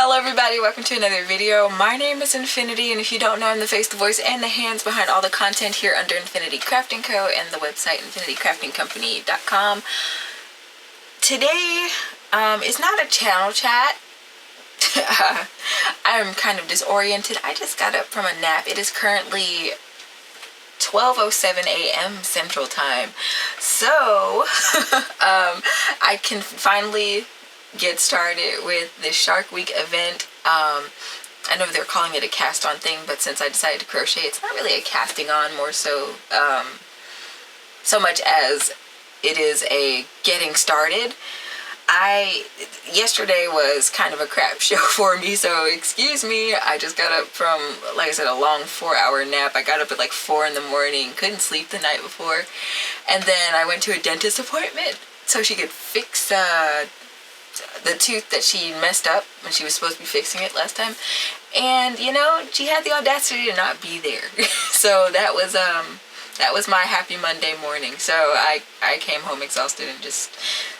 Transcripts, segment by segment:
Hello everybody, welcome to another video. My name is Infiniti, and if you don't know, I'm the face, the voice, and the hands behind all the content here under Infiniti Crafting Co. and the website InfinityCraftingCompany.com. Today is not a channel chat. I'm kind of disoriented. I just got up from a nap. It is currently 12:07 a.m. Central Time. So I can finally get started with this Shark Week event. I know they're calling it a cast on thing, but since I decided to crochet, it's not really a casting on, more so so much as it is a getting started. Yesterday was kind of a crap show for me, so excuse me. I just got up from, like I said, a long 4-hour nap. I got up at like 4 in the morning, couldn't sleep the night before, and then I went to a dentist appointment so she could fix the tooth that she messed up when she was supposed to be fixing it last time. And you know, she had the audacity to not be there. So that was my happy Monday morning. So I came home exhausted and just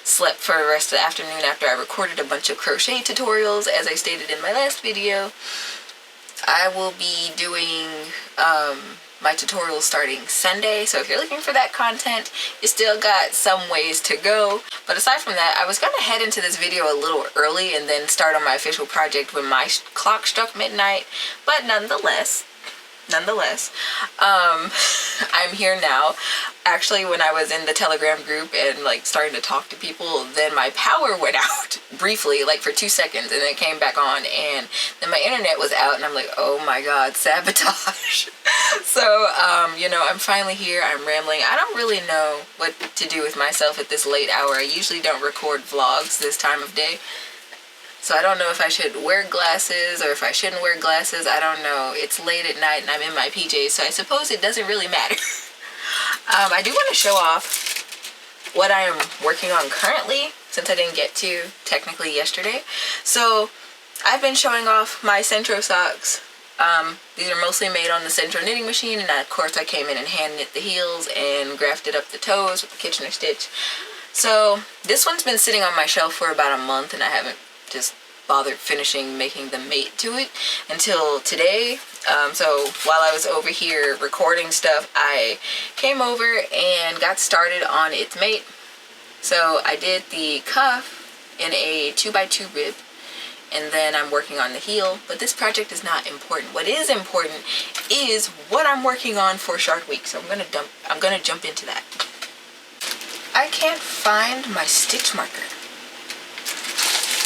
slept for the rest of the afternoon after I recorded a bunch of crochet tutorials. As I stated in my last video, I will be doing my tutorials starting Sunday, so if you're looking for that content, you still got some ways to go. But aside from that, I was going to head into this video a little early and then start on my official project when my clock struck midnight, but nonetheless, I'm here now. Actually, when I was in the Telegram group and like starting to talk to people, then my power went out briefly, like for 2 seconds, and then it came back on, and then my internet was out, and I'm like, oh my god, sabotage. So you know, I'm finally here. I'm rambling. I don't really know what to do with myself at this late hour. I usually don't record vlogs this time of day, so I don't know if I should wear glasses or if I shouldn't wear glasses. I don't know. It's late at night and I'm in my PJs, so I suppose it doesn't really matter. I do want to show off what I am working on currently, since I didn't get to technically yesterday. So I've been showing off my Centro socks. These are mostly made on the Centro knitting machine, and of course I came in and hand knit the heels and grafted up the toes with the Kitchener stitch. So this one's been sitting on my shelf for about a month, and I haven't just bothered finishing making the mate to it until today. So while I was over here recording stuff, I came over and got started on its mate. So I did the cuff in a 2x2 rib, and then I'm working on the heel, but this project is not important. What is important is what I'm working on for Shark Week, so I'm gonna jump into that. I can't find my stitch marker.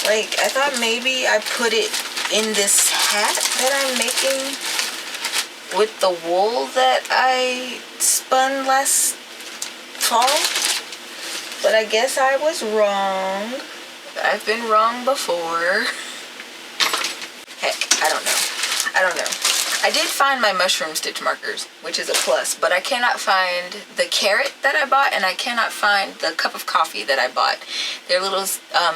Like, I thought maybe I put it in this hat that I'm making with the wool that I spun last fall, but I guess I was wrong. I've been wrong before. Heck, I don't know. I did find my mushroom stitch markers, which is a plus, but I cannot find the carrot that I bought, and I cannot find the cup of coffee that I bought. They're little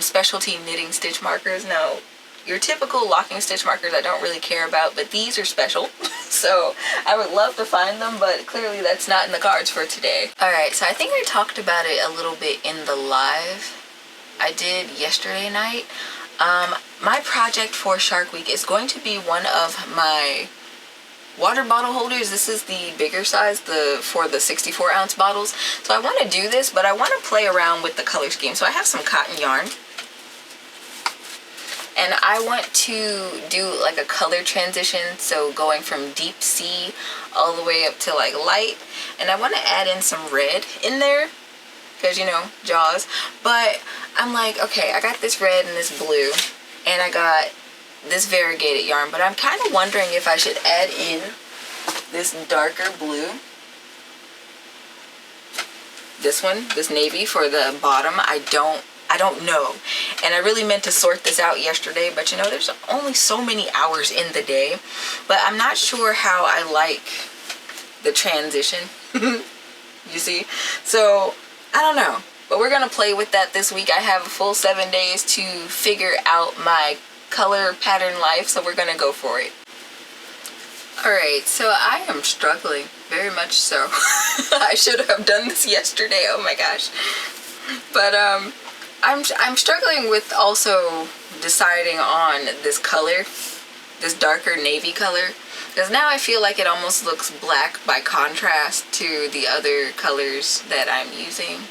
specialty knitting stitch markers. Now, your typical locking stitch markers I don't really care about, but these are special. So I would love to find them, but clearly that's not in the cards for today. Alright, so I think I talked about it a little bit in the live I did yesterday night. My project for Shark Week is going to be one of my water bottle holders. This is the bigger size, for the 64-ounce bottles. So I want to do this, but I want to play around with the color scheme. So I have some cotton yarn, and I want to do like a color transition, so going from deep sea all the way up to like light, and I want to add in some red in there because, you know, Jaws. But I'm like, okay, I got this red and this blue, and I got this variegated yarn, but I'm kind of wondering if I should add in this darker blue, this one, this navy for the bottom. I don't know, and I really meant to sort this out yesterday, but you know, there's only so many hours in the day, but I'm not sure how I like the transition. You see, so I don't know, but we're gonna play with that this week. I have a full 7 days to figure out my color pattern life, so we're gonna go for it. Alright, so I am struggling, very much so. I should have done this yesterday, oh my gosh. But I'm struggling with also deciding on this color, this darker navy color, because now I feel like it almost looks black by contrast to the other colors that I'm using.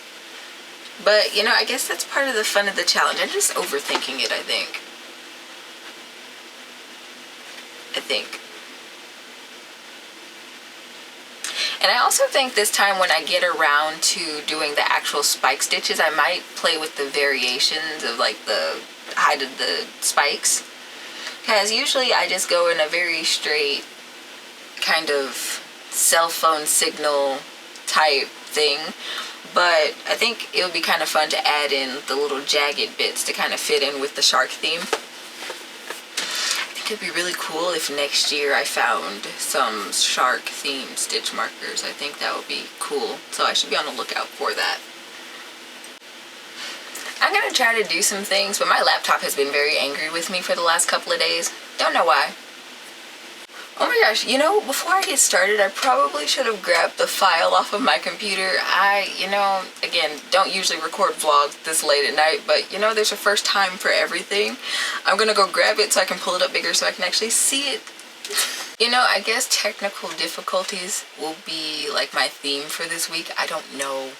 But, you know, I guess that's part of the fun of the challenge. I'm just overthinking it, I think. And I also think this time when I get around to doing the actual spike stitches, I might play with the variations of like the height of the spikes. Because usually I just go in a very straight kind of cell phone signal type thing. But I think it would be kind of fun to add in the little jagged bits to kind of fit in with the shark theme. It'd be really cool if next year I found some shark themed stitch markers. I think that would be cool. So I should be on the lookout for that. I'm gonna try to do some things, but my laptop has been very angry with me for the last couple of days. Don't know why. Oh my gosh, you know, before I get started, I probably should have grabbed the file off of my computer. You know, again, don't usually record vlogs this late at night, but you know, there's a first time for everything. I'm gonna go grab it so I can pull it up bigger so I can actually see it. You know, I guess technical difficulties will be like my theme for this week. I don't know,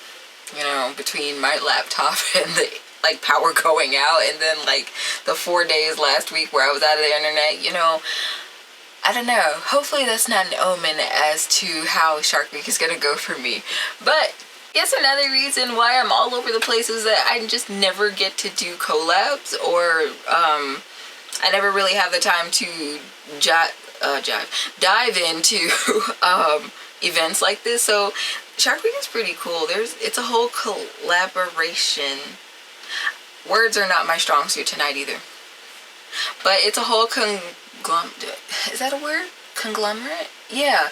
you know, between my laptop and the like power going out and then like the 4 days last week where I was out of the internet, you know, I don't know. Hopefully that's not an omen as to how Shark Week is going to go for me. But yes, another reason why I'm all over the place is that I just never get to do collabs, or I never really have the time to dive into events like this. So Shark Week is pretty cool. It's a whole collaboration. Words are not my strong suit tonight either. But it's a whole is that a word? Conglomerate? Yeah.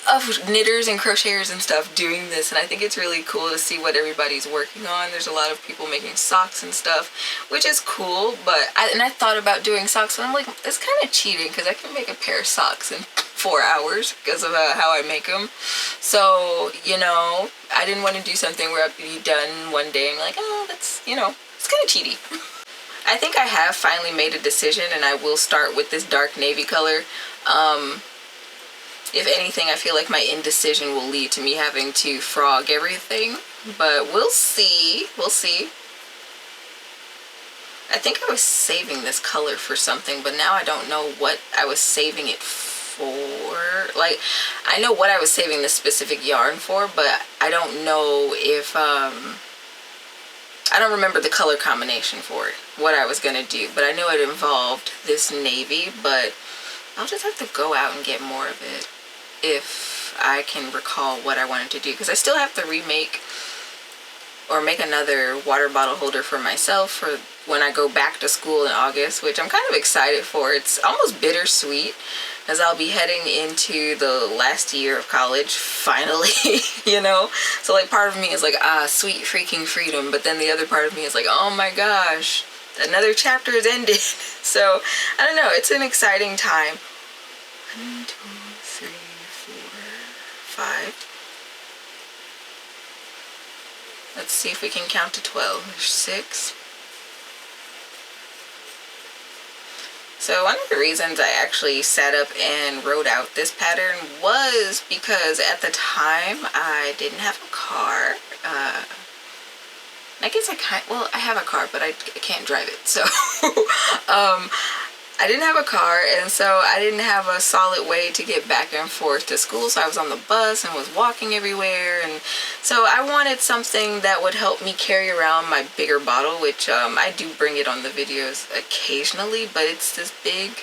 Of knitters and crocheters and stuff doing this, and I think it's really cool to see what everybody's working on. There's a lot of people making socks and stuff, which is cool, but I thought about doing socks, and I'm like, it's kind of cheating because I can make a pair of socks in 4 hours because of how I make them. So, you know, I didn't want to do something where I'd be done one day and be like, oh, that's, you know, it's kind of cheaty. I think I have finally made a decision, and I will start with this dark navy color. If anything, I feel like my indecision will lead to me having to frog everything, but we'll see. We'll see. I think I was saving this color for something, but now I don't know what I was saving it for. Like, I know what I was saving this specific yarn for, but I don't know if, I don't remember the color combination for it, what I was going to do, but I know it involved this navy, but I'll just have to go out and get more of it if I can recall what I wanted to do, because I still have to remake or make another water bottle holder for myself for when I go back to school in August, which I'm kind of excited for. It's almost bittersweet as I'll be heading into the last year of college, finally, you know? So like part of me is like, sweet freaking freedom, but then the other part of me is like, oh my gosh, another chapter is ended. So, I don't know, it's an exciting time. 1, 2, 3, 4, 5. Let's see if we can count to 12. There's 6. So one of the reasons I actually sat up and wrote out this pattern was because at the time I didn't have a car. I guess I have a car, but I can't drive it. So I didn't have a car, and so I didn't have a solid way to get back and forth to school. So I was on the bus and was walking everywhere, and so I wanted something that would help me carry around my bigger bottle, which I do bring it on the videos occasionally, but it's this big,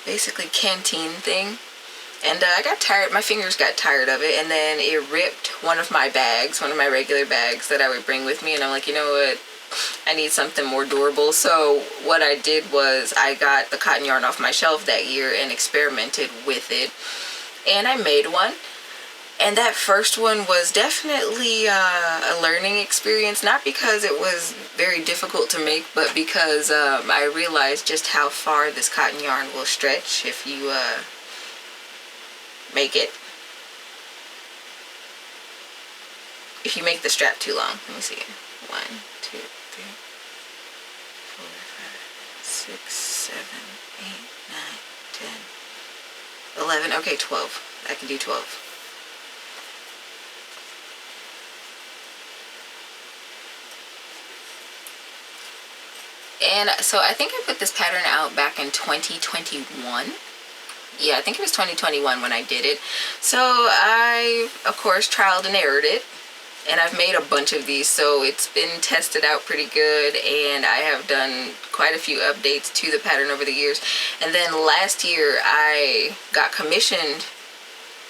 basically canteen thing. And I got tired, my fingers got tired of it, and then it ripped one of my bags, one of my regular bags that I would bring with me, and I'm like, you know what? I need something more durable. So what I did was I got the cotton yarn off my shelf that year and experimented with it, and I made one. And that first one was definitely a learning experience, not because it was very difficult to make, but because I realized just how far this cotton yarn will stretch if you make it. If you make the strap too long. Let me see. 1, 2, 3, 4, 5, 6, 7, 8, 9, 10, 11. Okay, 12. I can do 12. And so I think I put this pattern out back in 2021. Yeah, I think it was 2021 when I did it. So I, of course, trialed and errored it. And I've made a bunch of these, so it's been tested out pretty good, and I have done quite a few updates to the pattern over the years. And then last year I got commissioned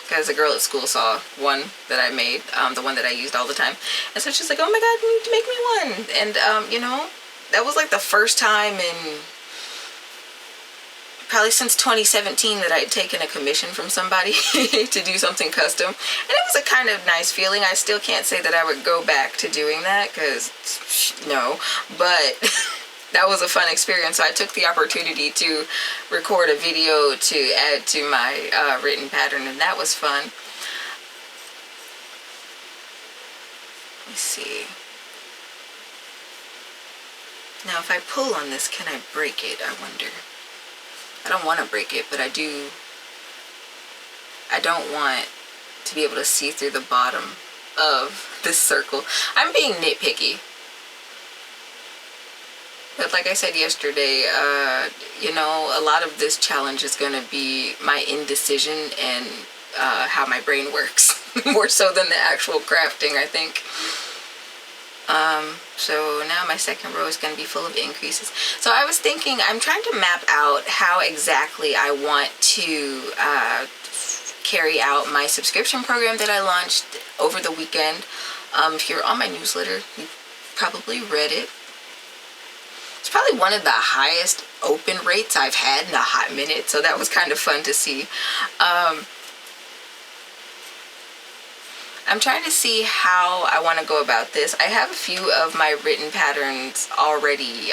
because a girl at school saw one that I made, the one that I used all the time. And so she's like, oh my god, you need to make me one. And you know, that was like the first time in probably since 2017 that I had taken a commission from somebody to do something custom. And it was a kind of nice feeling. I still can't say that I would go back to doing that, because no, but that was a fun experience. So I took the opportunity to record a video to add to my written pattern, and that was fun. Let's see. Now if I pull on this, can I break it, I wonder? I don't want to break it, but I don't want to be able to see through the bottom of this circle. I'm being nitpicky. But like I said yesterday, you know, a lot of this challenge is going to be my indecision and how my brain works, more so than the actual crafting, I think. So now my second row is going to be full of increases. So I was thinking, I'm trying to map out how exactly I want to carry out my subscription program that I launched over the weekend. If you're on my newsletter, you probably read it. It's probably one of the highest open rates I've had in a hot minute, so that was kind of fun to see. I'm trying to see how I want to go about this. I have a few of my written patterns already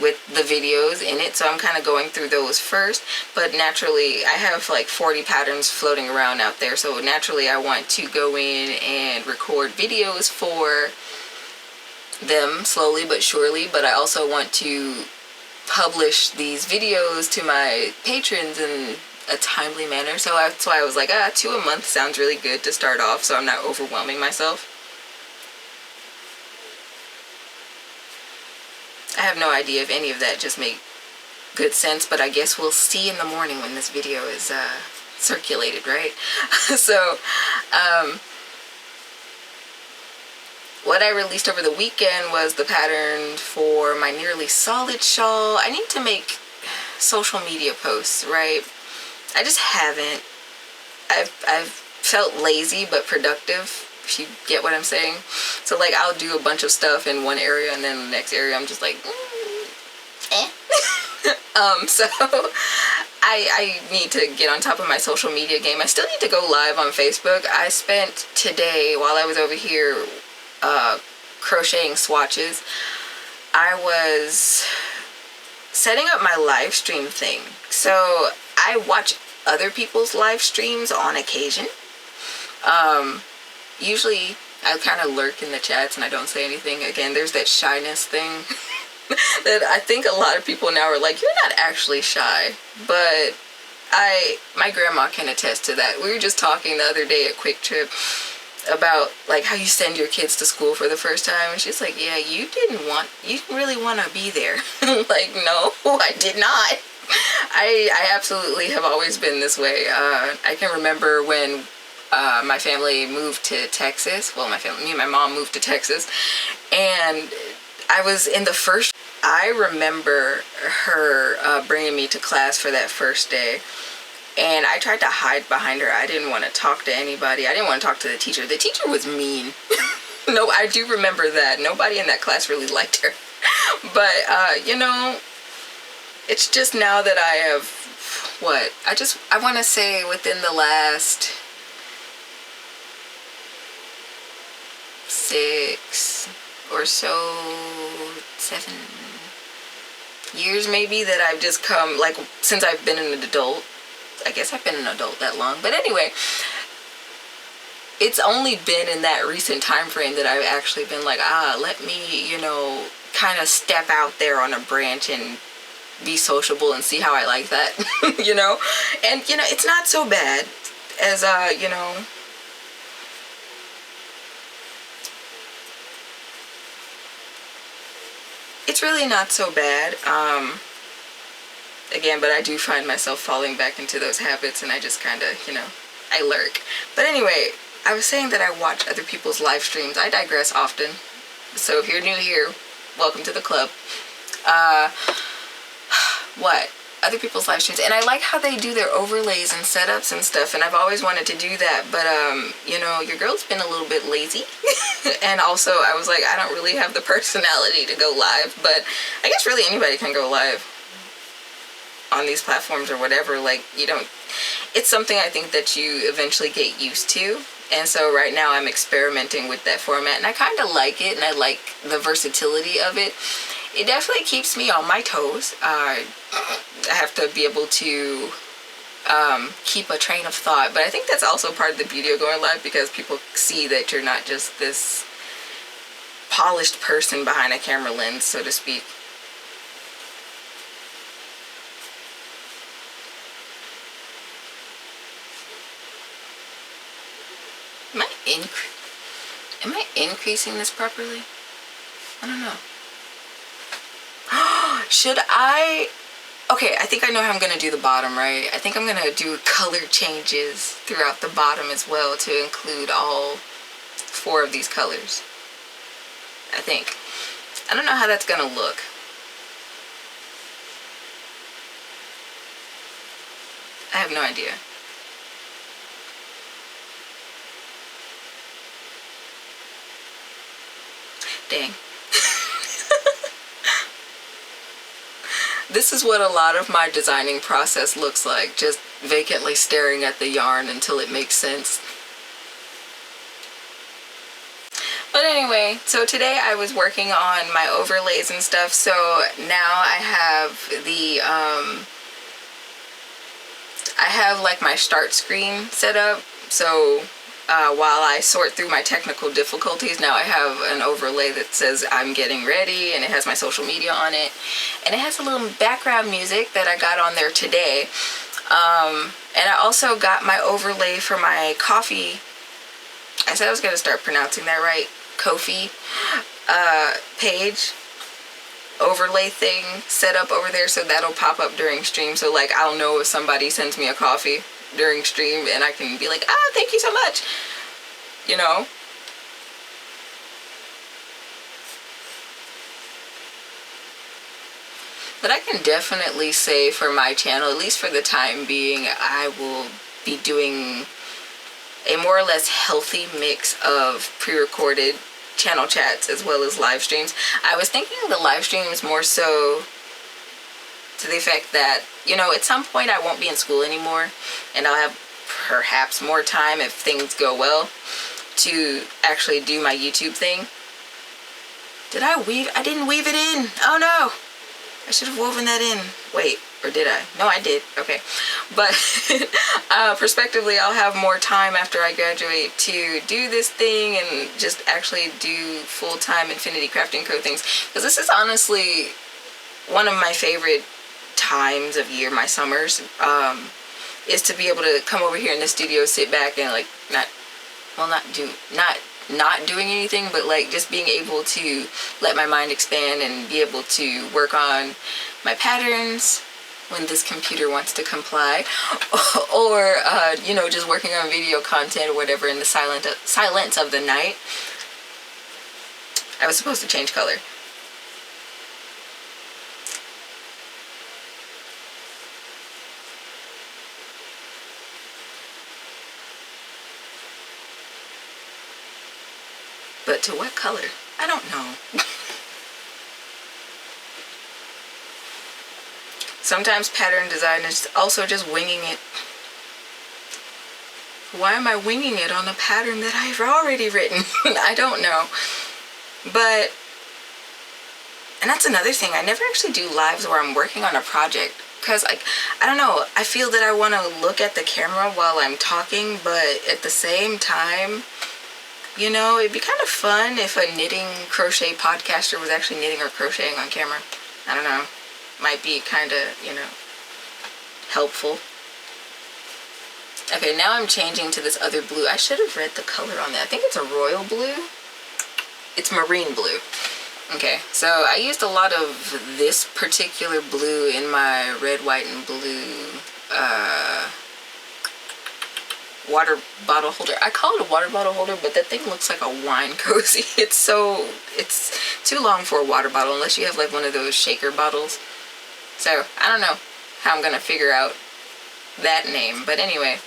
with the videos in it, so I'm kind of going through those first. But naturally, I have like 40 patterns floating around out there, so naturally I want to go in and record videos for them slowly but surely. But I also want to publish these videos to my patrons in a timely manner. So that's why I was like, 2 a month sounds really good to start off, so I'm not overwhelming myself. I have no idea if any of that just make good sense, but I guess we'll see in the morning when this video is circulated, right? So what I released over the weekend was the pattern for my nearly solid shawl. I need to make social media posts, right? I just haven't. I've felt lazy but productive, if you get what I'm saying. So like, I'll do a bunch of stuff in one area, and then the next area I'm just like, so I need to get on top of my social media game. I still need to go live on Facebook. I spent today, while I was over here crocheting swatches, I was setting up my live stream thing. So I watch other people's live streams on occasion. Usually I kind of lurk in the chats and I don't say anything. Again, there's that shyness thing that I think a lot of people now are like, you're not actually shy. But my grandma can attest to that. We were just talking the other day at Quick Trip about like how you send your kids to school for the first time, and she's like, yeah, you didn't really want to be there. Like, no, I did not. I absolutely have always been this way. I can remember when my family moved to Texas. Well, me and my mom moved to Texas, and I was in the first. I remember her bringing me to class for that first day, and I tried to hide behind her. I didn't want to talk to anybody. I didn't want to talk to the teacher. The teacher was mean. No, I do remember that. Nobody in that class really liked her. But, you know, it's just now that I have, I want to say within the last 6 or so, 7 years maybe, that I've just come, like, since I've been an adult. I guess I've been an adult that long. But anyway, it's only been in that recent time frame that I've actually been like, let me, you know, kind of step out there on a branch and be sociable and see how I like that. You know, and you know, it's not so bad as you know, it's really not so bad. Again, but I do find myself falling back into those habits, and I just kind of, you know, I lurk. But anyway, I was saying that I watch other people's live streams. I digress often, so if you're new here, welcome to the club. What? Other people's live streams, and I like how they do their overlays and setups and stuff, and I've always wanted to do that, but you know, your girl's been a little bit lazy. And also I was like, I don't really have the personality to go live, but I guess really anybody can go live on these platforms or whatever. Like, you don't, it's something I think that you eventually get used to, and so right now I'm experimenting with that format, and I kind of like it, and I like the versatility of it. It definitely keeps me on my toes. I have to be able to keep a train of thought, but I think that's also part of the beauty of going live, because people see that you're not just this polished person behind a camera lens, so to speak. Am I increasing this properly? I don't know. Should I? Okay, I think I know how I'm going to do the bottom, right? I think I'm going to do color changes throughout the bottom as well to include all 4 of these colors. I think. I don't know how that's going to look. I have no idea. Dang. This is what a lot of my designing process looks like, just vacantly staring at the yarn until it makes sense. But anyway, so today I was working on my overlays and stuff, so now I have the, I have like my start screen set up, so while I sort through my technical difficulties, now I have an overlay that says I'm getting ready, and it has my social media on it, and it has a little background music that I got on there today. And I also got my overlay for my coffee. I said I was going to start pronouncing that right. Ko-fi page overlay thing set up over there, so that'll pop up during stream. So like, I'll know if somebody sends me a coffee during stream, and I can be like, ah, thank you so much, you know. But I can definitely say for my channel, at least for the time being, I will be doing a more or less healthy mix of pre-recorded channel chats as well as live streams. I was thinking of the live streams more so to the effect that, you know, at some point I won't be in school anymore, and I'll have perhaps more time, if things go well, to actually do my YouTube thing. Did I weave? I didn't weave it in. Oh no. I should have woven that in. Wait, or did I? No, I did. Okay. But prospectively, I'll have more time after I graduate to do this thing and just actually do full-time Infiniti Crafting Co. things. Because this is honestly one of my favorite times of year, my summers, is to be able to come over here in the studio, sit back, and like not doing anything, but like just being able to let my mind expand and be able to work on my patterns when this computer wants to comply, or you know, just working on video content or whatever in the silence of the night. I was supposed to change color. But to what color? I don't know. Sometimes pattern design is also just winging it. Why am I winging it on a pattern that I've already written? I don't know. But, and that's another thing, I never actually do lives where I'm working on a project. Because, like, I don't know, I feel that I want to look at the camera while I'm talking, but at the same time, You know, it'd be kind of fun if a knitting crochet podcaster was actually knitting or crocheting on camera. I don't know. Might be kind of, you know, helpful. Okay, now I'm changing to this other blue. I should have read the color on that. I think it's a royal blue. It's marine blue. Okay, so I used a lot of this particular blue in my red, white, and blue water bottle holder. I call it a water bottle holder, but that thing looks like a wine cozy. It's too long for a water bottle unless you have like one of those shaker bottles. So I don't know how I'm gonna figure out that name, but anyway,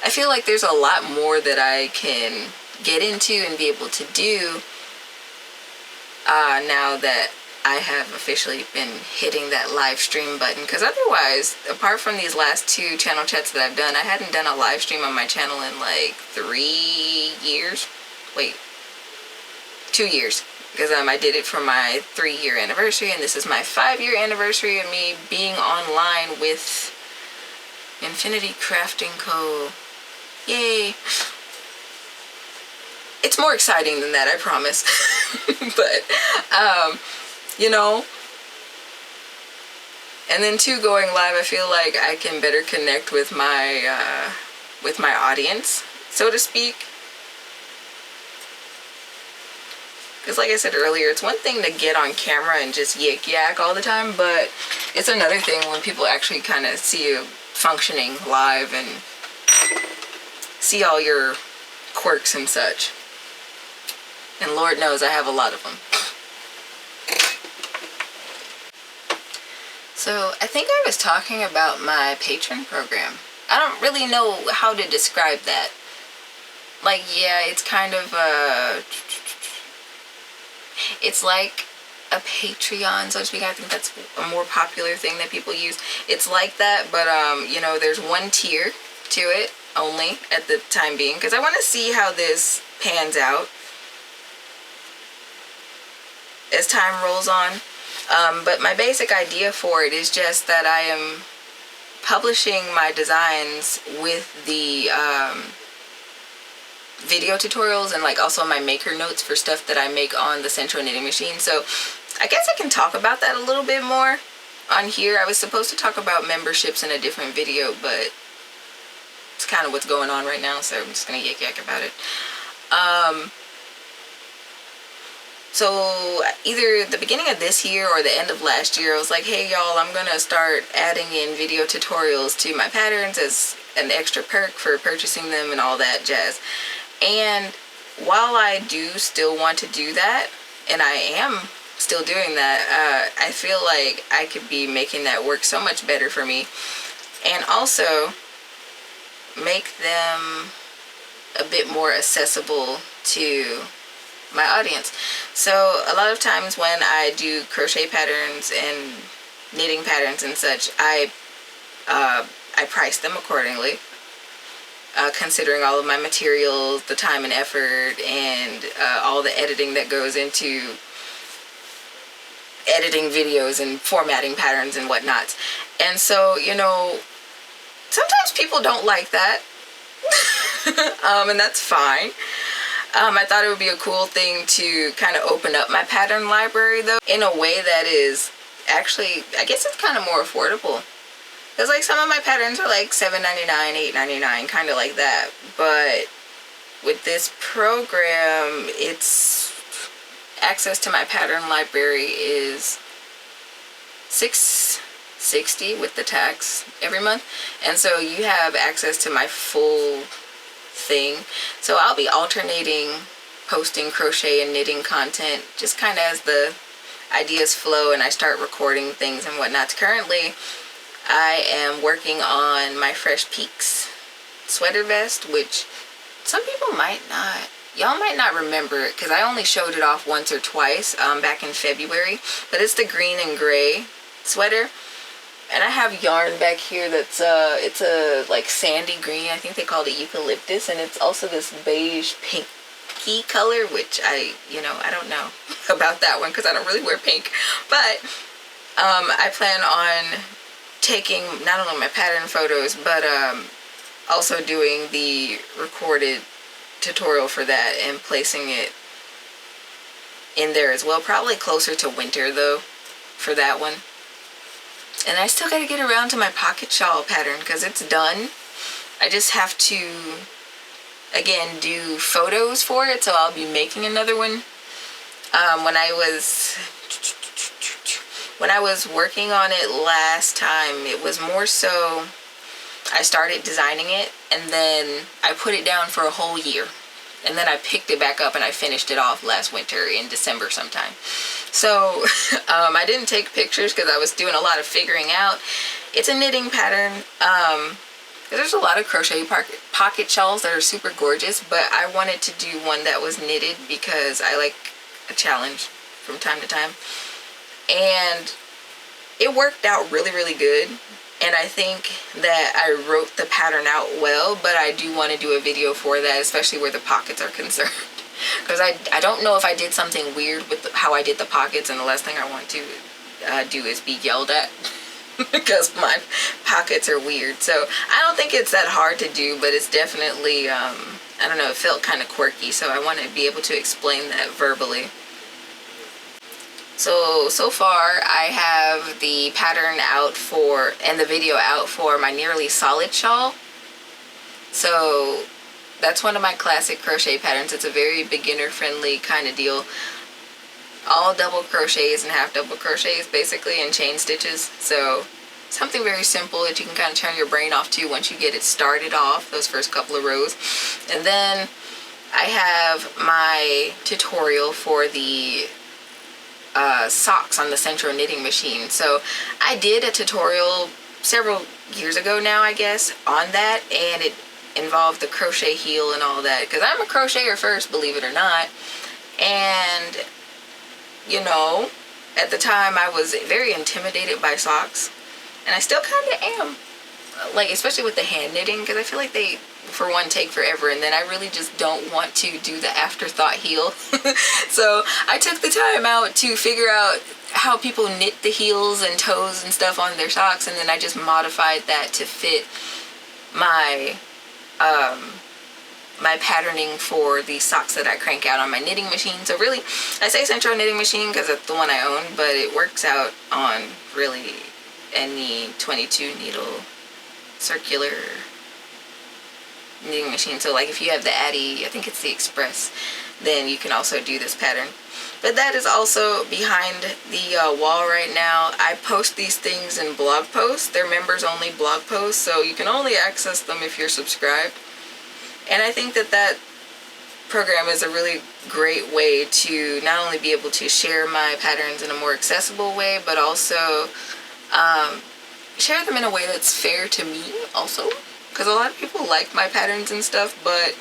I feel like there's a lot more that I can get into and be able to do now that I have officially been hitting that live stream button, because otherwise, apart from these last 2 channel chats that I've done, I hadn't done a live stream on my channel in like 3 years. Wait, 2 years, because I did it for my 3-year anniversary, and this is my 5-year anniversary of me being online with Infiniti Crafting Co. Yay! It's more exciting than that, I promise. But you know, and then too, going live, I feel like I can better connect with my audience, so to speak. Because like I said earlier, it's one thing to get on camera and just yak all the time, but it's another thing when people actually kind of see you functioning live and see all your quirks and such. And Lord knows I have a lot of them. So I think I was talking about my patron program. I don't really know how to describe that. Like, yeah, it's kind of it's like a Patreon, so to speak. I think that's a more popular thing that people use. It's like that, but you know, there's one tier to it only at the time being, because I want to see how this pans out as time rolls on. But my basic idea for it is just that I am publishing my designs with the video tutorials and like also my maker notes for stuff that I make on the Central Knitting Machine. So I guess I can talk about that a little bit more on here. I was supposed to talk about memberships in a different video, but it's kind of what's going on right now, so I'm just gonna yak about it. So either the beginning of this year or the end of last year, I was like, hey y'all, I'm gonna start adding in video tutorials to my patterns as an extra perk for purchasing them and all that jazz. And while I do still want to do that, and I am still doing that, I feel like I could be making that work so much better for me, and also make them a bit more accessible to my audience. So a lot of times when I do crochet patterns and knitting patterns and such, I price them accordingly, considering all of my materials, the time and effort, and all the editing that goes into editing videos and formatting patterns and whatnot. And so, you know, sometimes people don't like that. And that's fine. I thought it would be a cool thing to kind of open up my pattern library, though, in a way that is actually, I guess it's kind of more affordable. Because like some of my patterns are like $7.99, $8.99, kind of like that. But with this program, it's access to my pattern library is $6.60 with the tax every month, and so you have access to my full thing. So I'll be alternating posting crochet and knitting content just kind of as the ideas flow and I start recording things and whatnot. Currently I am working on my Fresh Peaks sweater vest, which some people y'all might not remember it because I only showed it off once or twice back in February, but it's the green and gray sweater. And I have yarn back here that's it's a like sandy green. I think they called it eucalyptus, and it's also this beige pinky color, which I don't know about that one because I don't really wear pink. But I plan on taking not only my pattern photos, but also doing the recorded tutorial for that and placing it in there as well. Probably closer to winter though for that one. And I still gotta get around to my pocket shawl pattern because it's done. I just have to, again, do photos for it, so I'll be making another one. When I was working on it last time, it was more so I started designing it and then I put it down for a whole year. And then I picked it back up and I finished it off last winter in December sometime. So I didn't take pictures because I was doing a lot of figuring out. It's a knitting pattern. There's a lot of crochet pocket shawls that are super gorgeous, but I wanted to do one that was knitted because I like a challenge from time to time. And it worked out really, really good. And I think that I wrote the pattern out well, but I do want to do a video for that, especially where the pockets are concerned. Because I don't know if I did something weird with how I did the pockets, and the last thing I want to do is be yelled at because my pockets are weird. So I don't think it's that hard to do, but it's definitely, I don't know, it felt kind of quirky, so I want to be able to explain that verbally. So far I have the pattern out for, and the video out for my nearly solid shawl. So that's one of my classic crochet patterns. It's a very beginner friendly kind of deal. All double crochets and half double crochets basically, and chain stitches. So something very simple that you can kind of turn your brain off to once you get it started off, those first couple of rows. And then I have my tutorial for the socks on the Central Knitting Machine. So I did a tutorial several years ago now, I guess, on that, and it involved the crochet heel and all that, because I'm a crocheter first, believe it or not. And you know, at the time I was very intimidated by socks, and I still kind of am, like, especially with the hand knitting, because I feel like they, for one, take forever, and then I really just don't want to do the afterthought heel. So I took the time out to figure out how people knit the heels and toes and stuff on their socks, and then I just modified that to fit my my patterning for the socks that I crank out on my knitting machine. So really, I say Central Knitting Machine because it's the one I own, but it works out on really any 22 needle circular knitting machine. So like if you have the Addy, I think it's the Express, then you can also do this pattern. But that is also behind the wall right now. I post these things in blog posts. They're members only blog posts, so you can only access them if you're subscribed. And I think that that program is a really great way to not only be able to share my patterns in a more accessible way, but also share them in a way that's fair to me also. Because a lot of people like my patterns and stuff, but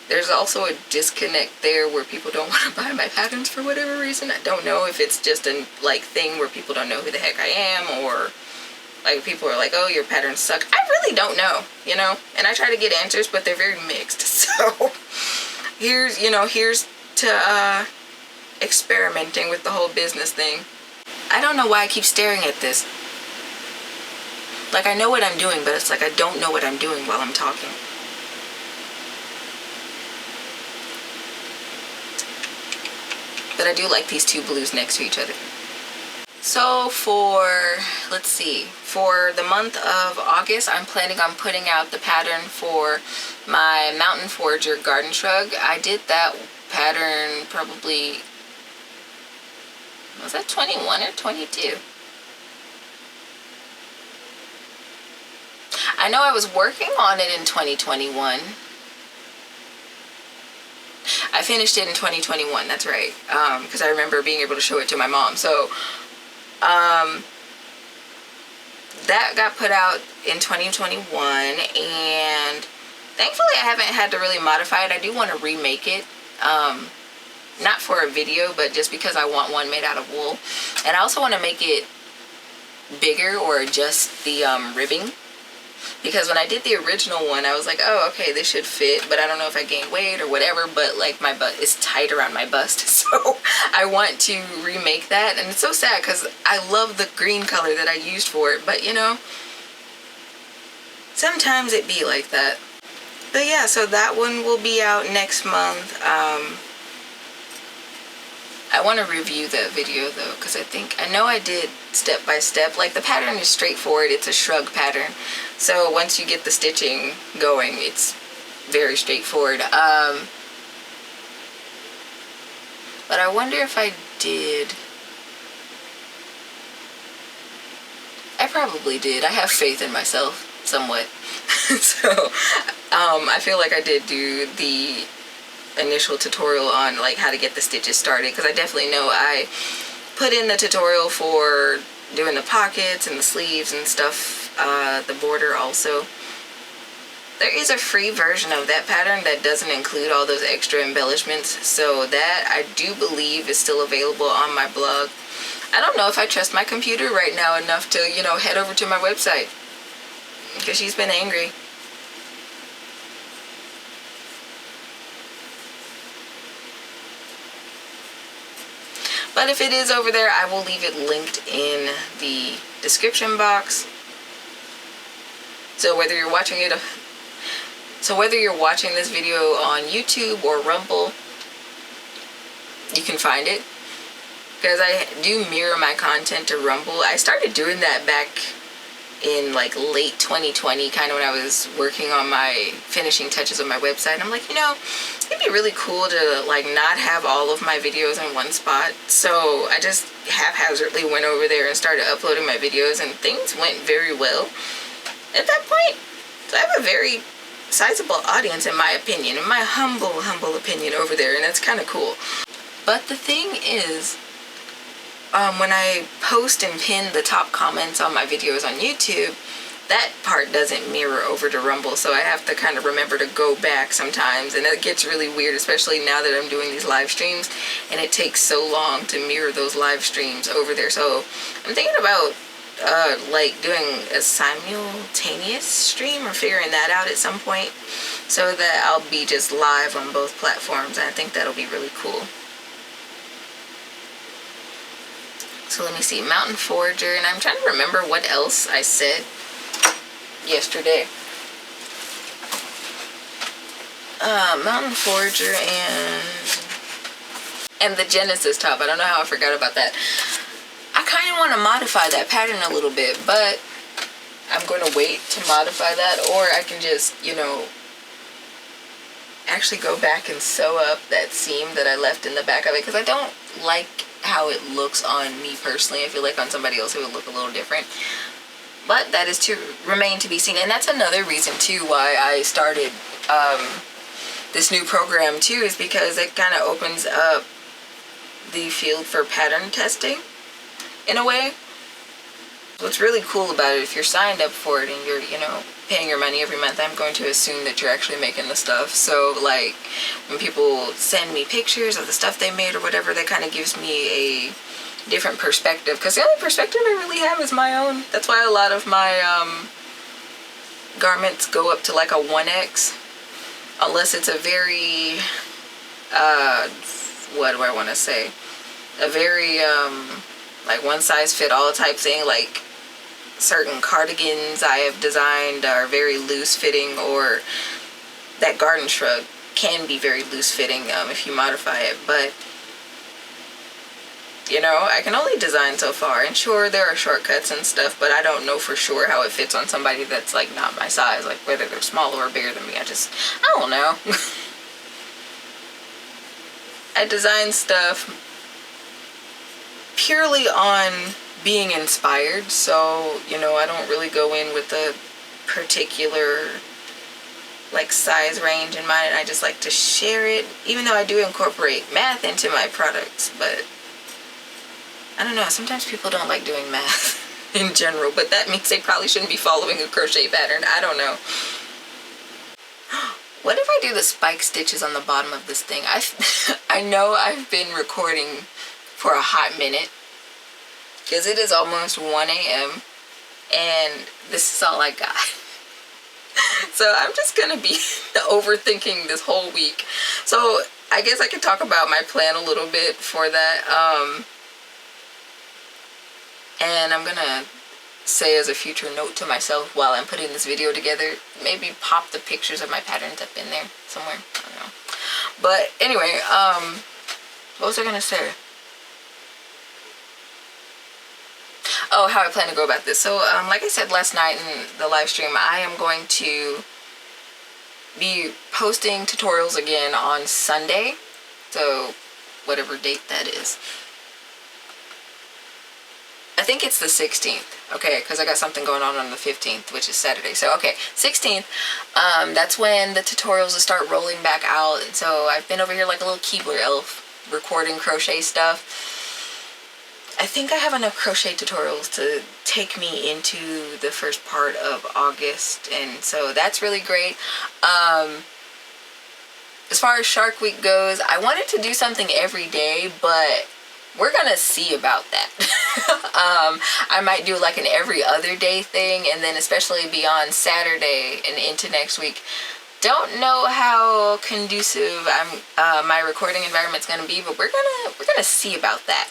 there's also a disconnect there where people don't want to buy my patterns for whatever reason. I don't know if it's just a like thing where people don't know who the heck I am, or like people are like, oh, your patterns suck. I really don't know, you know, and I try to get answers, but they're very mixed. So here's to experimenting with the whole business thing. I don't know why I keep staring at this. Like, I know what I'm doing, but it's like I don't know what I'm doing while I'm talking. But I do like these two blues next to each other. So for, let's see, for the month of August, I'm planning on putting out the pattern for my Mountain Forager garden shrug. I did that pattern probably, was that 21 or 22? I know I was working on it in 2021. I finished it in 2021, that's right, because I remember being able to show it to my mom. So that got put out in 2021, and thankfully I haven't had to really modify it. I do want to remake it, not for a video, but just because I want one made out of wool. And I also want to make it bigger, or adjust the ribbing. Because when I did the original one, I was like, oh, okay, this should fit, but I don't know if I gained weight or whatever, but like my butt is tight around my bust, so I want to remake that. And it's so sad because I love the green color that I used for it, but you know, Sometimes it be like that. But yeah, so that one will be out next month. I want to review that video though, because I know I did step by step. Like, the pattern is straightforward. It's a shrug pattern. So once you get the stitching going, it's very straightforward. But I wonder if I did. I probably did. I have faith in myself somewhat. So I feel like I did do the initial tutorial on like how to get the stitches started, because I definitely know I put in the tutorial for doing the pockets and the sleeves and stuff, the border also. There is a free version of that pattern that doesn't include all those extra embellishments, so that I do believe is still available on my blog. I don't know if I trust my computer right now enough to, you know, head over to my website, because she's been angry. But if it is over there, I will leave it linked in the description box. So whether you're watching this video on YouTube or Rumble, you can find it. Because I do mirror my content to Rumble. I started doing that back in like late 2020, kind of when I was working on my finishing touches of my website. I'm like, you know, it'd be really cool to like not have all of my videos in one spot. So I just haphazardly went over there and started uploading my videos, and things went very well at that point. So I have a very sizable audience, in my opinion, in my humble opinion over there, and that's kind of cool. But the thing is, when I post and pin the top comments on my videos on YouTube, that part doesn't mirror over to Rumble, so I have to kind of remember to go back sometimes, and it gets really weird, especially now that I'm doing these live streams, and it takes so long to mirror those live streams over there. So I'm thinking about like doing a simultaneous stream, or figuring that out at some point, so that I'll be just live on both platforms, and I think that'll be really cool. So let me see, Mountain Forager, and I'm trying to remember what else I said yesterday. Mountain Forager and the Genesis top. I don't know how I forgot about that. I kind of want to modify that pattern a little bit, but I'm going to wait to modify that, or I can just, you know, actually go back and sew up that seam that I left in the back of it, because I don't like how it looks on me personally. I feel like on somebody else it would look a little different, but that is to remain to be seen. And that's another reason too why I started this new program too, is because it kind of opens up the field for pattern testing in a way. What's really cool about it, if you're signed up for it and you're, you know, paying your money every month, I'm going to assume that you're actually making the stuff. So like when people send me pictures of the stuff they made or whatever, that kind of gives me a different perspective, because the only perspective I really have is my own. That's why a lot of my garments go up to like a 1X, unless it's a very what do I want to say, a very like one size fit all type thing. Like certain cardigans I have designed are very loose fitting, or that garden shrug can be very loose fitting if you modify it. But you know, I can only design so far, and sure, there are shortcuts and stuff, but I don't know for sure how it fits on somebody that's like not my size, like whether they're smaller or bigger than me. I don't know. I design stuff purely on being inspired, so you know, I don't really go in with a particular like size range in mind, and I just like to share it, even though I do incorporate math into my products. But I don't know, sometimes people don't like doing math in general, but that means they probably shouldn't be following a crochet pattern. I don't know. What if I do the spike stitches on the bottom of this thing? I know I've been recording for a hot minute, because it is almost 1 a.m. and this is all I got. So I'm just gonna be overthinking this whole week. So I guess I could talk about my plan a little bit for that. And I'm gonna say as a future note to myself while I'm putting this video together, maybe pop the pictures of my patterns up in there somewhere. I don't know. But anyway, what was I gonna say? Oh, how I plan to go about this. So, like I said last night in the live stream, I am going to be posting tutorials again on Sunday. So, whatever date that is. I think it's the 16th. Okay, because I got something going on the 15th, which is Saturday. So, okay, 16th, that's when the tutorials will start rolling back out. And so I've been over here like a little Keebler elf recording crochet stuff. I think I have enough crochet tutorials to take me into the first part of August, and so that's really great. As far as Shark Week goes, I wanted to do something every day, but we're gonna see about that. I might do like an every other day thing, and then especially beyond Saturday and into next week. Don't know how conducive my recording environment's gonna be, but we're gonna see about that.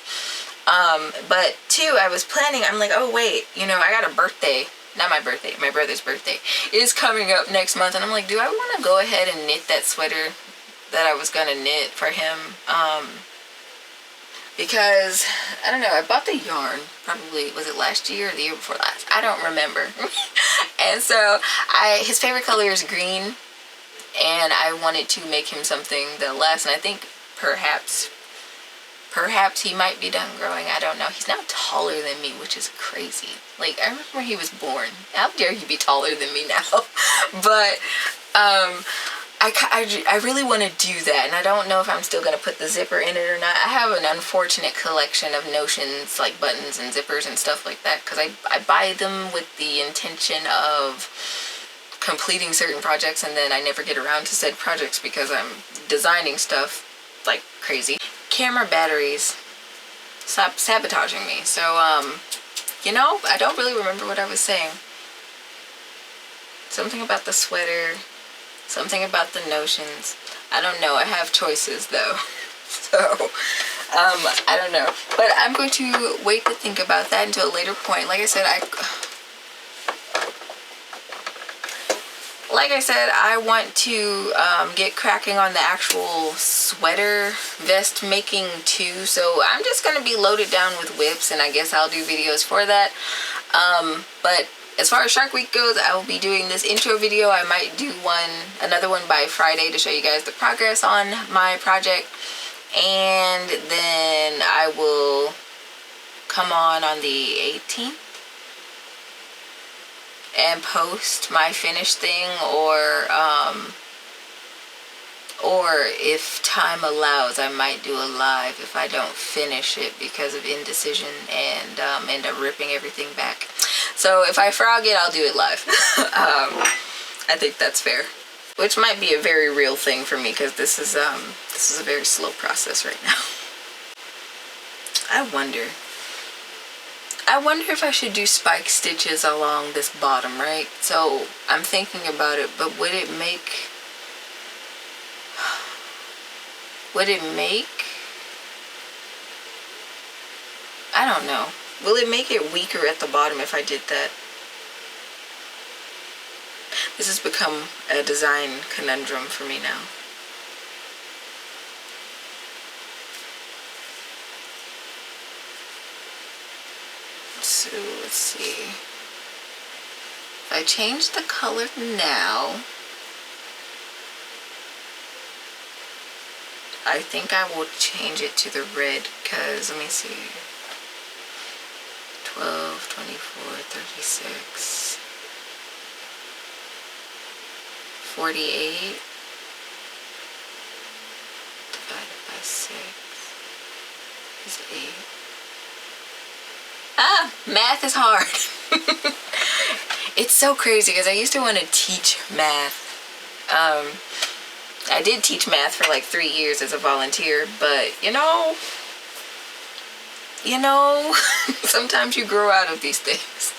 But too, I was planning, I'm like, oh wait, you know, I got a birthday, not my birthday, my brother's birthday is coming up next month, and I'm like, do I want to go ahead and knit that sweater that I was gonna knit for him? Because, I don't know, I bought the yarn, probably, was it last year or the year before last? I don't remember. And so, his favorite color is green, and I wanted to make him something that'll last, and I think perhaps he might be done growing. I don't know. He's now taller than me, which is crazy. Like, I remember when he was born. How dare he be taller than me now? But I really want to do that, and I don't know if I'm still going to put the zipper in it or not. I have an unfortunate collection of notions, like buttons and zippers and stuff like that, because I buy them with the intention of completing certain projects, and then I never get around to said projects because I'm designing stuff like crazy. Camera batteries stop sabotaging me. So, you know, I don't really remember what I was saying. Something about the sweater, something about the notions. I don't know. I have choices though. So, I don't know. But I'm going to wait to think about that until a later point. Like I said, I want to get cracking on the actual sweater vest making too. So I'm just going to be loaded down with whips, and I guess I'll do videos for that. But as far as Shark Week goes, I will be doing this intro video. I might do another one by Friday to show you guys the progress on my project. And then I will come on the 18th. And post my finished thing, or if time allows, I might do a live if I don't finish it because of indecision and end up ripping everything back. So if I frog it, I'll do it live. I think that's fair, which might be a very real thing for me because this is a very slow process right now. I wonder if I should do spike stitches along this bottom, right? So I'm thinking about it, but would it make, I don't know. Will it make it weaker at the bottom if I did that? This has become a design conundrum for me now. So let's see. If I change the color now, I think I will change it to the red because, let me see, 12, 24, 36, 48 divided by 6 is 8. Ah, math is hard. It's so crazy because I used to want to teach math. I did teach math for like 3 years as a volunteer, but you know, sometimes you grow out of these things.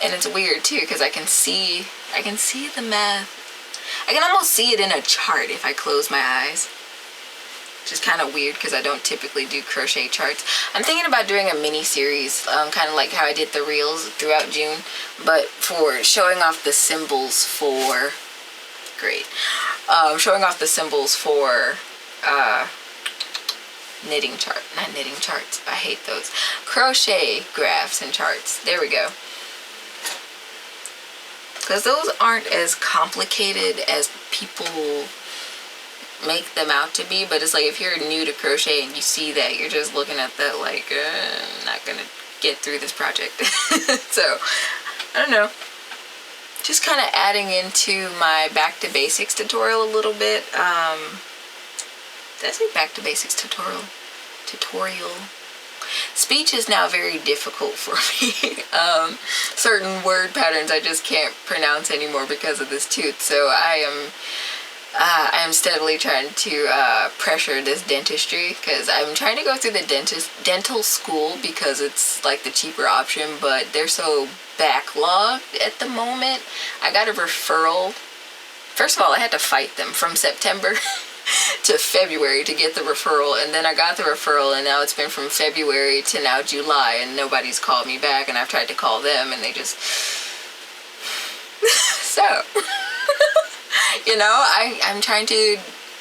And it's weird too because I can see the math. I can almost see it in a chart if I close my eyes. which is kind of weird because I don't typically do crochet charts. I'm thinking about doing a mini series, kind of like how I did the reels throughout June, but for showing off the symbols for, showing off the symbols for knitting chart, not knitting charts, I hate those, crochet graphs and charts. There we go. Because those aren't as complicated as people make them out to be, but it's like if you're new to crochet and you see that, you're just looking at that like, I'm not gonna get through this project. So, I don't know. Just kind of adding into my back to basics tutorial a little bit. Did I say back to basics tutorial? Speech is now very difficult for me. Certain word patterns I just can't pronounce anymore because of this tooth. So I am steadily trying to pressure this dentistry, because I'm trying to go through the dental school because it's like the cheaper option, but they're so backlogged at the moment. I got a referral. First of all, I had to fight them from September to February to get the referral, and then I got the referral, and now it's been from February to now July, and nobody's called me back, and I've tried to call them, and they just so you know, I'm trying to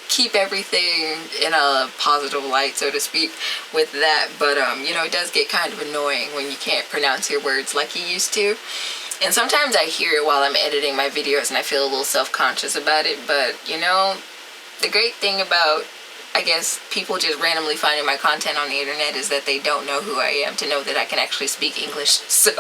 keep everything in a positive light, so to speak, with that, but you know, it does get kind of annoying when you can't pronounce your words like you used to. And sometimes I hear it while I'm editing my videos and I feel a little self-conscious about it, but you know, the great thing about, I guess, people just randomly finding my content on the internet is that they don't know who I am to know that I can actually speak English. So,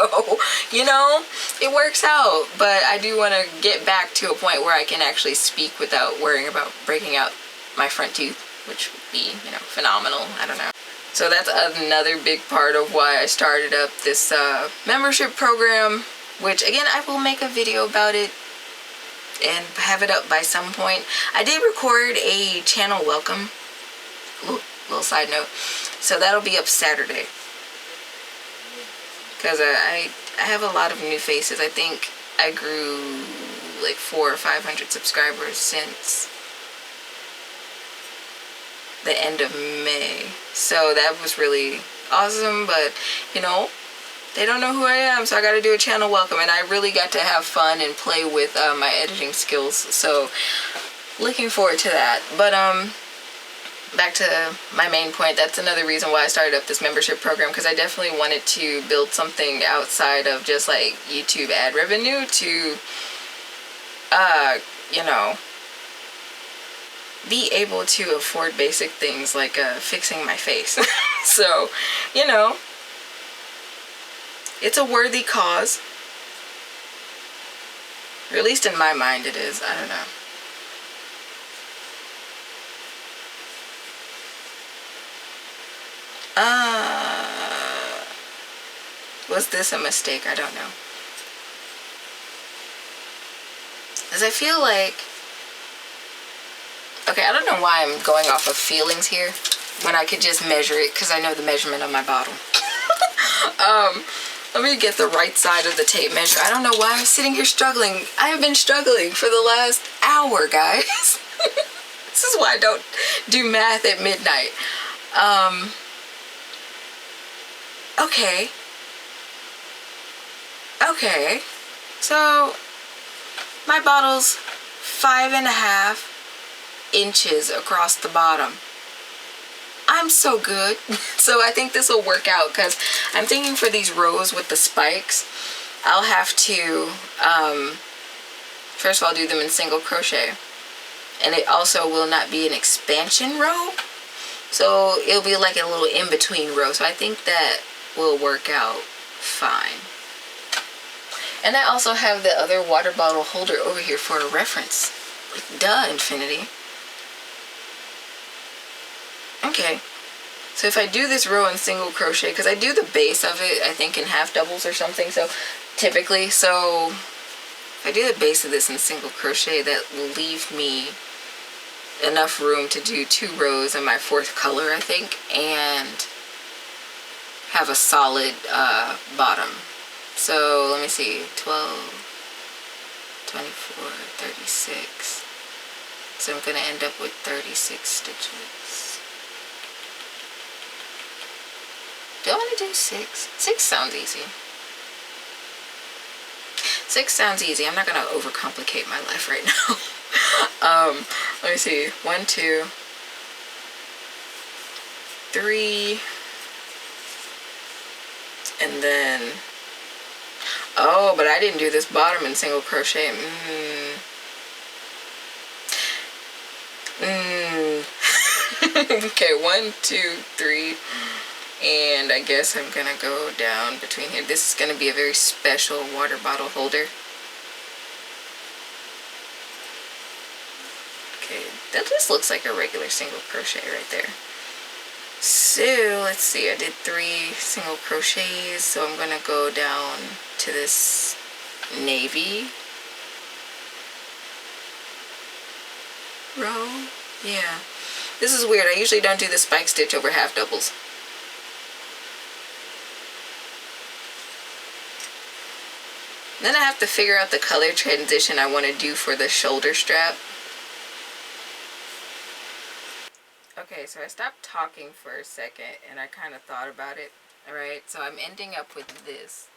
you know, it works out. But I do want to get back to a point where I can actually speak without worrying about breaking out my front tooth, which would be, you know, phenomenal. I don't know. So that's another big part of why I started up this membership program, which, again, I will make a video about it and have it up by some point. I did record a channel welcome, little side note, so that'll be up Saturday, because I have a lot of new faces. I think I grew like 400 or 500 subscribers since the end of May, so that was really awesome. But you know, they don't know who I am, so I got to do a channel welcome, and I really got to have fun and play with my editing skills, so looking forward to that. But back to my main point, that's another reason why I started up this membership program, because I definitely wanted to build something outside of just like YouTube ad revenue to, you know, be able to afford basic things like fixing my face. So, you know, it's a worthy cause, or at least in my mind it is. I don't know. Was this a mistake? I don't know. Because I feel like, okay, I don't know why I'm going off of feelings here when I could just measure it, because I know the measurement of my bottle. Let me get the right side of the tape measure. I don't know why I'm sitting here struggling. I have been struggling for the last hour, guys. This is why I don't do math at midnight. Okay. Okay. So, my bottle's 5.5 inches across the bottom. I'm so good. So I think this will work out, because I'm thinking for these rows with the spikes, I'll have to first of all do them in single crochet, and it also will not be an expansion row, so it'll be like a little in-between row. So I think that will work out fine. And I also have the other water bottle holder over here for a reference. Like, duh, Infiniti. Okay, so if I do this row in single crochet, because I do the base of it, I think, in half doubles or something, so typically, so if I do the base of this in single crochet, that will leave me enough room to do 2 rows in my 4th color, I think, and have a solid bottom. So let me see, 12, 24, 36. So I'm going to end up with 36 stitches. I do 6? 6 sounds easy. 6 sounds easy. I'm not gonna overcomplicate my life right now. Let me see. 1, 2, 3, and then, oh, but I didn't do this bottom in single crochet. Okay, 1, 2, 3, and I guess I'm gonna go down between here. This is gonna be a very special water bottle holder. Okay, that just looks like a regular single crochet right there. So let's see, I did 3 single crochets, so I'm gonna go down to this navy row. Yeah, this is weird. I usually don't do the spike stitch over half doubles. Then I have to figure out the color transition I want to do for the shoulder strap. Okay, so I stopped talking for a second and I kind of thought about it. Alright, so I'm ending up with this,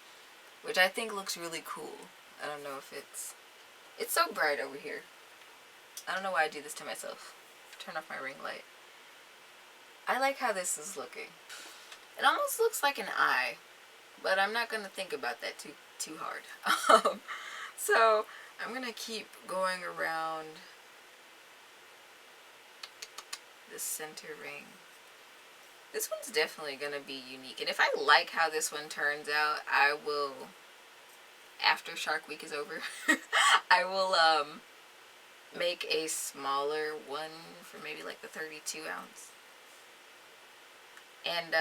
which I think looks really cool. I don't know if it's so bright over here. I don't know why I do this to myself. Turn off my ring light. I like how this is looking. It almost looks like an eye, but I'm not going to think about that too hard. So I'm going to keep going around the center ring. This one's definitely going to be unique. And if I like how this one turns out, I will, after Shark Week is over, I will make a smaller one for maybe like the 32 ounce. And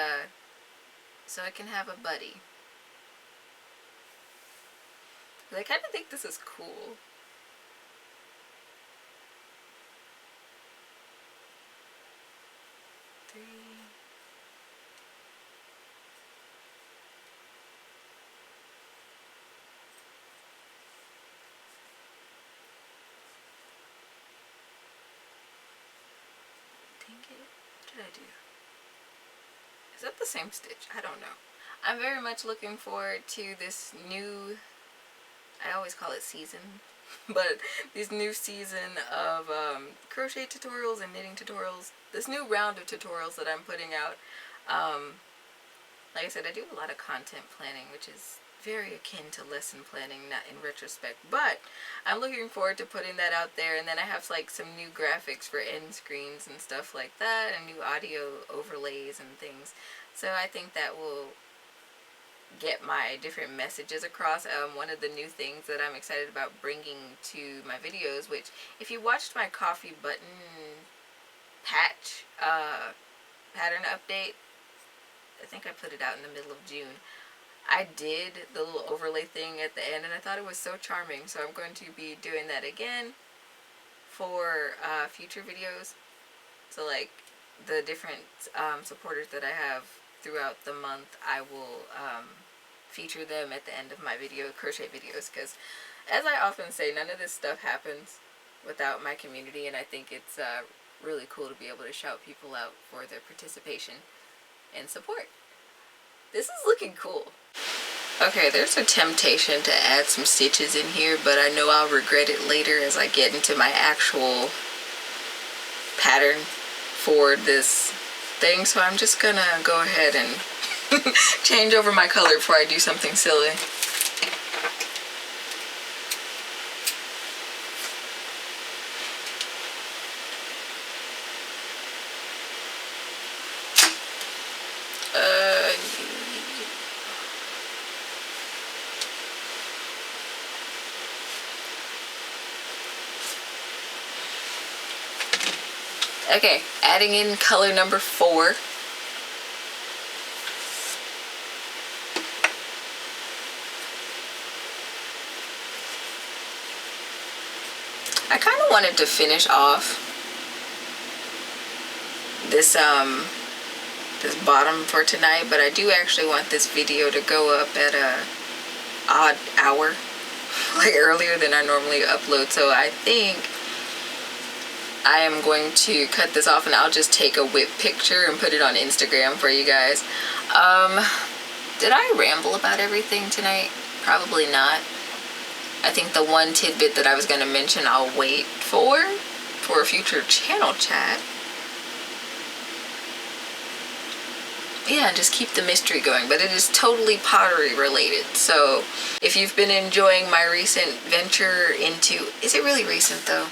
so I can have a buddy. But I kind of think this is cool. Three. Dang it. What did I do? Is that the same stitch? I don't know. I'm very much looking forward to this new, I always call it season, but this new season of crochet tutorials and knitting tutorials. This new round of tutorials that I'm putting out. Like I said, I do a lot of content planning, which is very akin to lesson planning, not in retrospect, but I'm looking forward to putting that out there. And then I have like some new graphics for end screens and stuff like that, and new audio overlays and things. So I think that will get my different messages across. One of the new things that I'm excited about bringing to my videos, which if you watched my coffee button patch pattern update, I think I put it out in the middle of June. I did the little overlay thing at the end and I thought it was so charming, so I'm going to be doing that again for future videos. So like the different supporters that I have throughout the month, I will feature them at the end of my crochet videos, because as I often say, none of this stuff happens without my community, and I think it's really cool to be able to shout people out for their participation and support. This is looking cool. Okay, there's a temptation to add some stitches in here, but I know I'll regret it later as I get into my actual pattern for this thing, so I'm just gonna go ahead and change over my color before I do something silly. Okay, adding in color number 4. I kind of wanted to finish off this this bottom for tonight, but I do actually want this video to go up at a odd hour, like earlier than I normally upload. So I think I am going to cut this off and I'll just take a whip picture and put it on Instagram for you guys. Did I ramble about everything tonight? Probably not. I think the one tidbit that I was going to mention I'll wait for a future channel chat. Yeah, and just keep the mystery going, but it is totally pottery related. So if you've been enjoying my recent venture into, is it really recent though?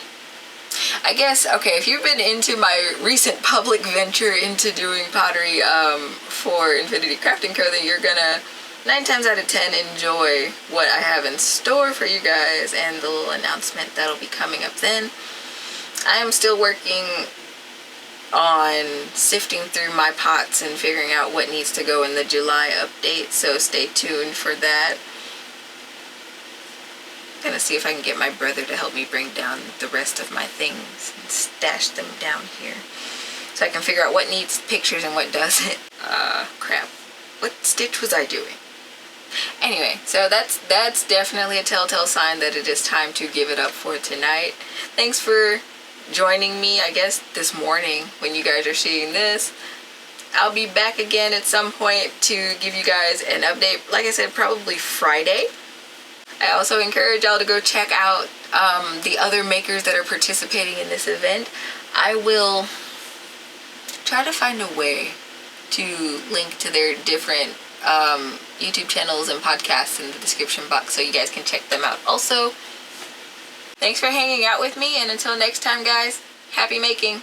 I guess, okay, if you've been into my recent public venture into doing pottery for Infiniti Crafting Co., then you're gonna 9 times out of 10 enjoy what I have in store for you guys and the little announcement that'll be coming up then. I am still working on sifting through my pots and figuring out what needs to go in the July update, so stay tuned for that. I'm gonna see if I can get my brother to help me bring down the rest of my things and stash them down here so I can figure out what needs pictures and what doesn't. Crap. What stitch was I doing? Anyway, so that's definitely a telltale sign that it is time to give it up for tonight. Thanks for joining me, I guess, this morning when you guys are seeing this. I'll be back again at some point to give you guys an update. Like I said, probably Friday. I also encourage y'all to go check out the other makers that are participating in this event. I will try to find a way to link to their different YouTube channels and podcasts in the description box so you guys can check them out. Also, thanks for hanging out with me, and until next time, guys, happy making!